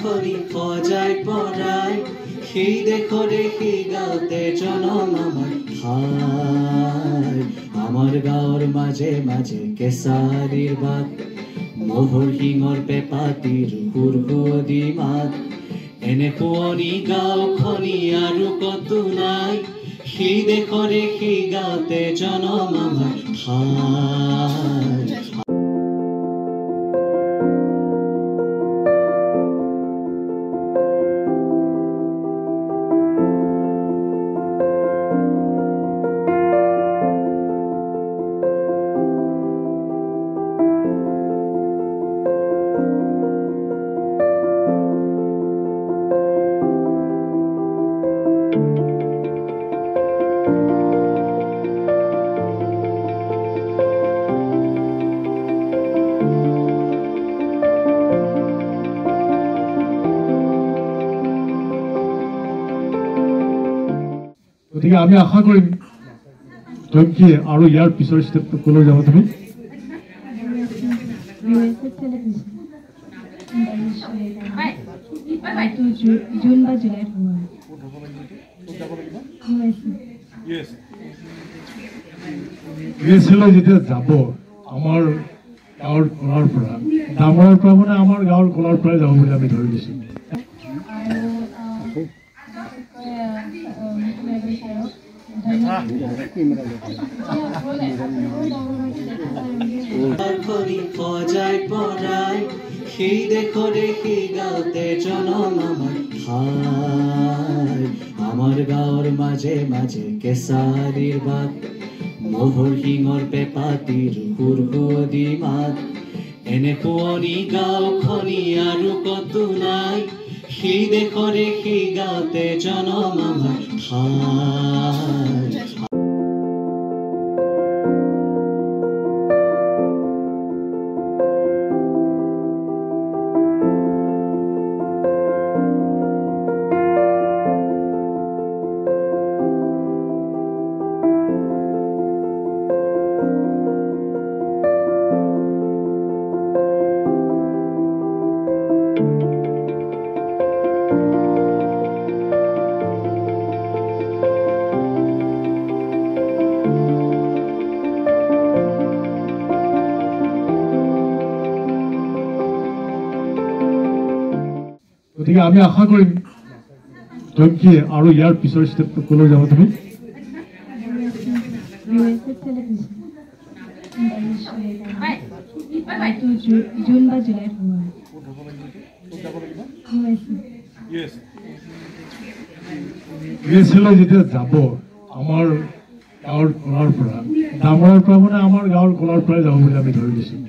কৰি সজাই পৰাই সেই দেশৰে সেই গাঁৱতে জনম আমাৰ গাঁৱৰ মাজে মাজে কেঁচাৰীৰ বাট মহৰ শিঙৰ পেপাতিৰ সুৰসুৱদী মাত এনে শুৱনি গাঁওখনি আৰু কতো নাই সেই দেশৰে সেই গাঁৱতে জনম আমাৰ গতিকে আমি আশা কৰিম কি আৰু ইয়াৰ পিছৰ ষ্টেপটো ক'লৈ যাব তুমি জুন বা জুলাইত ইউএছএলৈ যেতিয়া যাব আমাৰ গাঁৱৰ কলাৰ পৰা ডাঙৰৰ পৰা মানে আমাৰ গাঁৱৰ কলাৰ পৰাই যাব বুলি আমি ধৰি দিছোঁ সজাই পৰাই সেই দেশৰে সেই গাঁৱতে জনম আমাৰ গাঁৱৰ মাজে মাজে কেঁচাৰীৰ বাট মহৰ শিঙৰ পেপাতিৰ সুৰসুৱদী মাত এনে শুৱনি গাঁওখনি আৰু কতো নাই সেই দেশৰে সেই গাঁৱতে জনম আমাৰ গতিকে আমি আশা কৰিম কি আৰু ইয়াৰ পিছৰ ষ্টেপটো ক'লৈ যাব তুমি জুন বা জুলাইত ইউএছএলৈ যেতিয়া যাব আমাৰ গাঁৱৰ কলাৰ পৰা ডাঙৰৰ পৰা মানে আমাৰ গাঁৱৰ কলাৰ পৰাই যাব বুলি আমি ধৰি দিছোঁ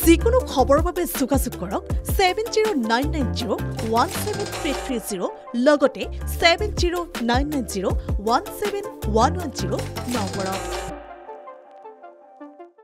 যিকোনো খবৰৰ বাবে যোগাযোগ কৰক 7099017330 লগতে 7099017110 নম্বৰত।